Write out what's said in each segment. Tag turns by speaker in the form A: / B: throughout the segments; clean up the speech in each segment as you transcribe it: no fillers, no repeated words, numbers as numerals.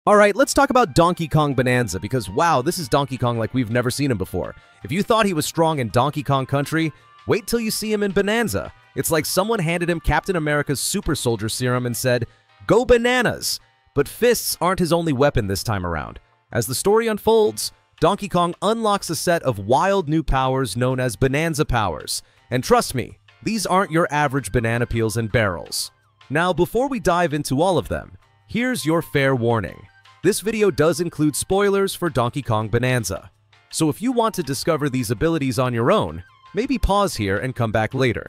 A: Alright, let's talk about Donkey Kong Bananza because wow, this is Donkey Kong like we've never seen him before. If you thought he was strong in Donkey Kong Country, wait till you see him in Bananza. It's like someone handed him Captain America's super soldier serum and said, "Go bananas!" But fists aren't his only weapon this time around. As the story unfolds, Donkey Kong unlocks a set of wild new powers known as Bananza Powers. And trust me, these aren't your average banana peels and barrels. Now, before we dive into all of them, here's your fair warning. This video does include spoilers for Donkey Kong Bananza. So if you want to discover these abilities on your own, maybe pause here and come back later.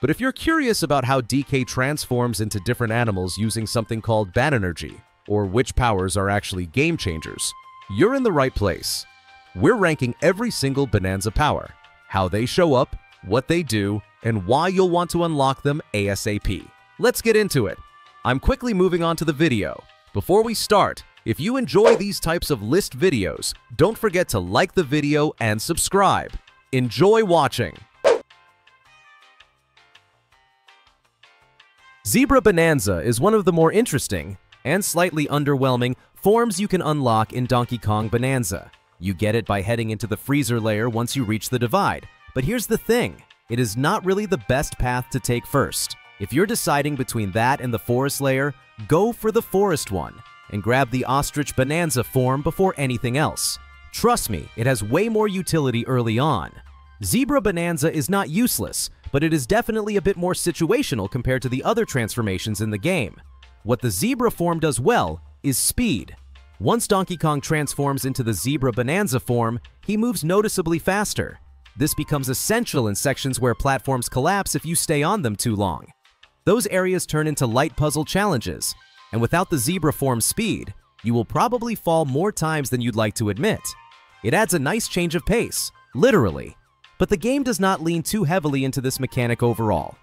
A: But if you're curious about how DK transforms into different animals using something called Bananergy, or which powers are actually game changers, you're in the right place. We're ranking every single Bananza power, how they show up, what they do, and why you'll want to unlock them ASAP. Let's get into it. I'm quickly moving on to the video. Before we start, if you enjoy these types of list videos, don't forget to like the video and subscribe. Enjoy watching! Zebra Bananza is one of the more interesting and slightly underwhelming forms you can unlock in Donkey Kong Bananza. You get it by heading into the freezer layer once you reach the divide. But here's the thing, it is not really the best path to take first. If you're deciding between that and the forest layer, go for the forest one and grab the Ostrich Bananza form before anything else. Trust me, it has way more utility early on. Zebra Bananza is not useless, but it is definitely a bit more situational compared to the other transformations in the game. What the Zebra form does well is speed. Once Donkey Kong transforms into the Zebra Bananza form, he moves noticeably faster. This becomes essential in sections where platforms collapse if you stay on them too long. Those areas turn into light puzzle challenges, and without the Zebra form's speed, you will probably fall more times than you'd like to admit. It adds a nice change of pace, literally, but the game does not lean too heavily into this mechanic overall.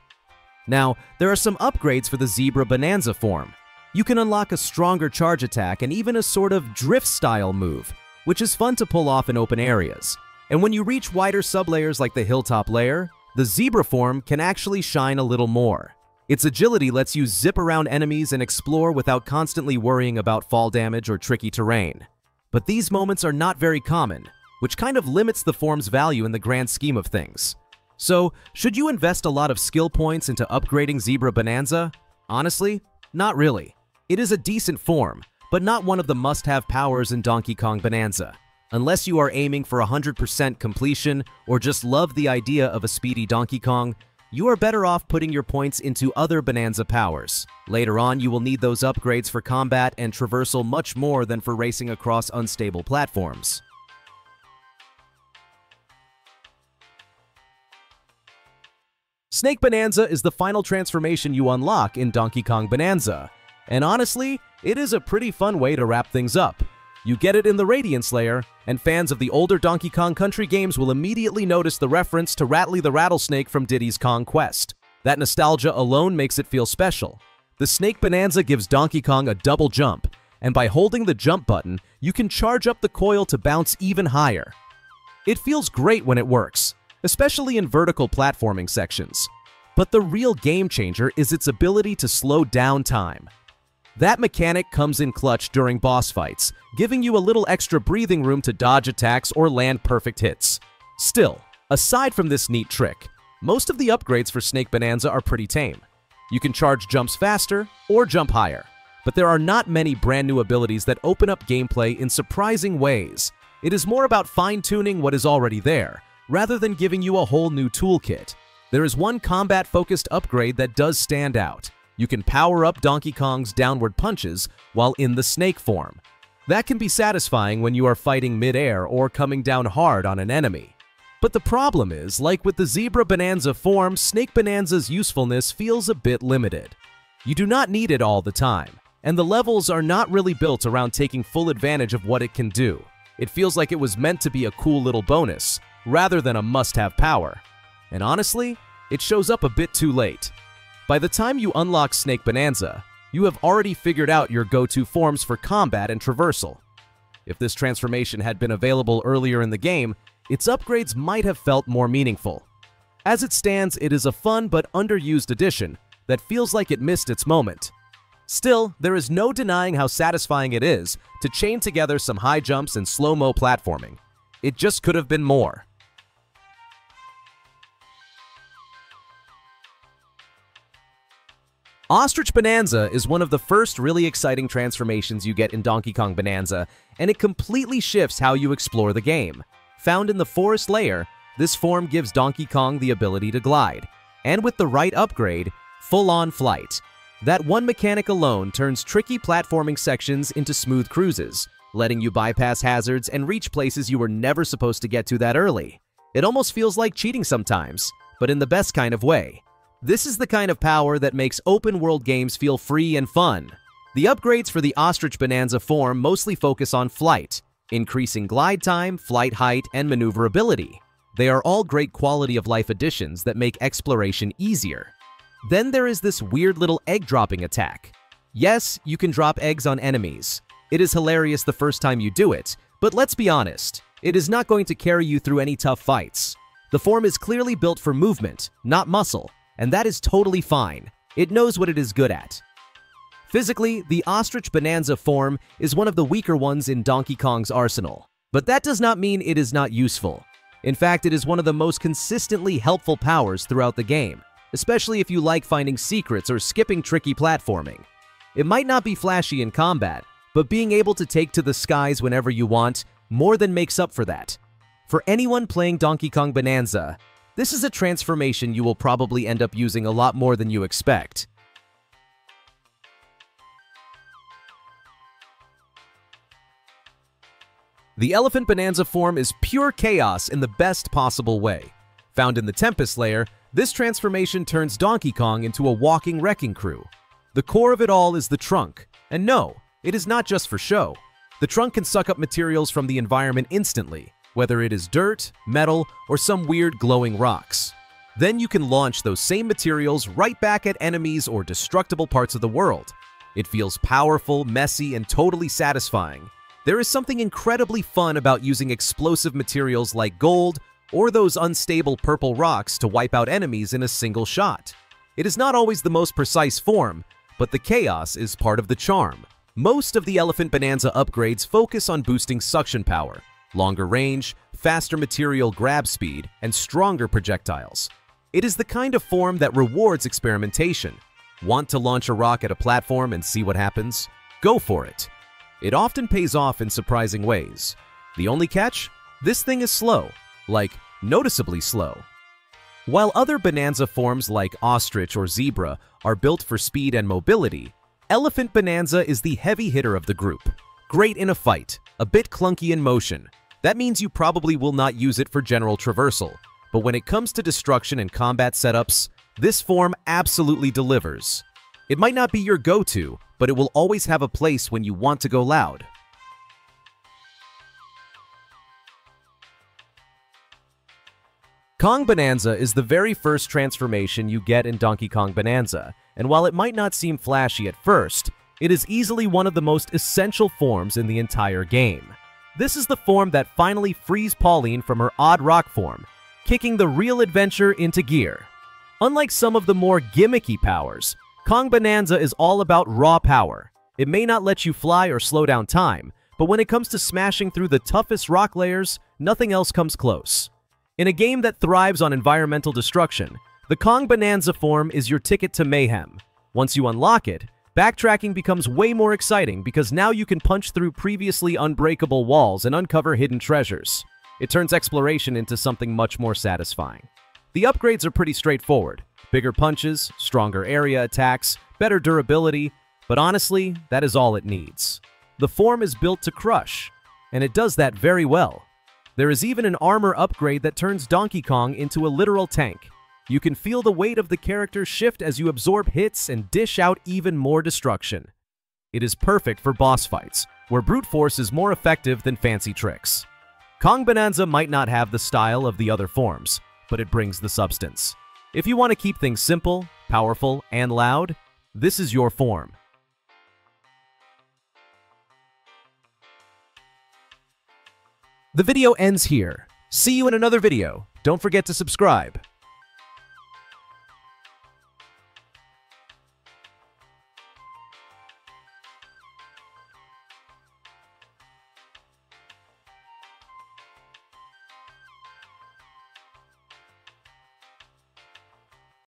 A: Now, there are some upgrades for the Zebra Bananza form. You can unlock a stronger charge attack and even a sort of drift-style move, which is fun to pull off in open areas. And when you reach wider sublayers like the hilltop layer, the Zebra form can actually shine a little more. Its agility lets you zip around enemies and explore without constantly worrying about fall damage or tricky terrain. But these moments are not very common, which kind of limits the form's value in the grand scheme of things. So, should you invest a lot of skill points into upgrading Zebra Bananza? Honestly, not really. It is a decent form, but not one of the must-have powers in Donkey Kong Bananza. Unless you are aiming for 100% completion or just love the idea of a speedy Donkey Kong, you are better off putting your points into other Bananza powers. Later on, you will need those upgrades for combat and traversal much more than for racing across unstable platforms. Snake Bananza is the final transformation you unlock in Donkey Kong Bananza. And honestly, it is a pretty fun way to wrap things up. You get it in the Radiance layer, and fans of the older Donkey Kong Country games will immediately notice the reference to Rattly the Rattlesnake from Diddy's Kong Quest. That nostalgia alone makes it feel special. The Snake Bananza gives Donkey Kong a double jump, and by holding the jump button, you can charge up the coil to bounce even higher. It feels great when it works, especially in vertical platforming sections. But the real game changer is its ability to slow down time. That mechanic comes in clutch during boss fights, giving you a little extra breathing room to dodge attacks or land perfect hits. Still, aside from this neat trick, most of the upgrades for Snake Bananza are pretty tame. You can charge jumps faster or jump higher, but there are not many brand new abilities that open up gameplay in surprising ways. It is more about fine-tuning what is already there, rather than giving you a whole new toolkit. There is one combat-focused upgrade that does stand out. You can power up Donkey Kong's downward punches while in the snake form. That can be satisfying when you are fighting mid-air or coming down hard on an enemy. But the problem is, like with the Zebra Bananza form, Snake Bananza's usefulness feels a bit limited. You do not need it all the time, and the levels are not really built around taking full advantage of what it can do. It feels like it was meant to be a cool little bonus, rather than a must-have power. And honestly, it shows up a bit too late. By the time you unlock Snake Bananza, you have already figured out your go-to forms for combat and traversal. If this transformation had been available earlier in the game, its upgrades might have felt more meaningful. As it stands, it is a fun but underused addition that feels like it missed its moment. Still, there is no denying how satisfying it is to chain together some high jumps and slow-mo platforming. It just could have been more. Ostrich Bananza is one of the first really exciting transformations you get in Donkey Kong Bananza, and it completely shifts how you explore the game. Found in the forest layer, this form gives Donkey Kong the ability to glide, and with the right upgrade, full-on flight. That one mechanic alone turns tricky platforming sections into smooth cruises, letting you bypass hazards and reach places you were never supposed to get to that early. It almost feels like cheating sometimes, but in the best kind of way. This is the kind of power that makes open-world games feel free and fun. The upgrades for the Ostrich Bananza form mostly focus on flight, increasing glide time, flight height, and maneuverability. They are all great quality-of-life additions that make exploration easier. Then there is this weird little egg-dropping attack. Yes, you can drop eggs on enemies. It is hilarious the first time you do it, but let's be honest, it is not going to carry you through any tough fights. The form is clearly built for movement, not muscle, and that is totally fine. It knows what it is good at. Physically, the Ostrich Bananza form is one of the weaker ones in Donkey Kong's arsenal. But that does not mean it is not useful. In fact, it is one of the most consistently helpful powers throughout the game, especially if you like finding secrets or skipping tricky platforming. It might not be flashy in combat, but being able to take to the skies whenever you want more than makes up for that. For anyone playing Donkey Kong Bananza, this is a transformation you will probably end up using a lot more than you expect. The Elephant Bananza form is pure chaos in the best possible way. Found in the Tempest layer, this transformation turns Donkey Kong into a walking wrecking crew. The core of it all is the trunk, and no, it is not just for show. The trunk can suck up materials from the environment instantly, whether it is dirt, metal, or some weird glowing rocks. Then you can launch those same materials right back at enemies or destructible parts of the world. It feels powerful, messy, and totally satisfying. There is something incredibly fun about using explosive materials like gold or those unstable purple rocks to wipe out enemies in a single shot. It is not always the most precise form, but the chaos is part of the charm. Most of the Elephant Bananza upgrades focus on boosting suction power, longer range, faster material grab speed, and stronger projectiles. It is the kind of form that rewards experimentation. Want to launch a rock at a platform and see what happens? Go for it. It often pays off in surprising ways. The only catch? This thing is slow, like noticeably slow. While other Bananza forms like Ostrich or Zebra are built for speed and mobility, Elephant Bananza is the heavy hitter of the group. Great in a fight, a bit clunky in motion. That means you probably will not use it for general traversal, but when it comes to destruction and combat setups, this form absolutely delivers. It might not be your go-to, but it will always have a place when you want to go loud. Kong Bananza is the very first transformation you get in Donkey Kong Bananza, and while it might not seem flashy at first, it is easily one of the most essential forms in the entire game. This is the form that finally frees Pauline from her odd rock form, kicking the real adventure into gear. Unlike some of the more gimmicky powers, Kong Bananza is all about raw power. It may not let you fly or slow down time, but when it comes to smashing through the toughest rock layers, nothing else comes close. In a game that thrives on environmental destruction, the Kong Bananza form is your ticket to mayhem. Once you unlock it, backtracking becomes way more exciting because now you can punch through previously unbreakable walls and uncover hidden treasures. It turns exploration into something much more satisfying. The upgrades are pretty straightforward. Bigger punches, stronger area attacks, better durability, but honestly, that is all it needs. The form is built to crush, and it does that very well. There is even an armor upgrade that turns Donkey Kong into a literal tank. You can feel the weight of the character shift as you absorb hits and dish out even more destruction. It is perfect for boss fights, where brute force is more effective than fancy tricks. Kong Bananza might not have the style of the other forms, but it brings the substance. If you want to keep things simple, powerful, and loud, this is your form. The video ends here. See you in another video. Don't forget to subscribe.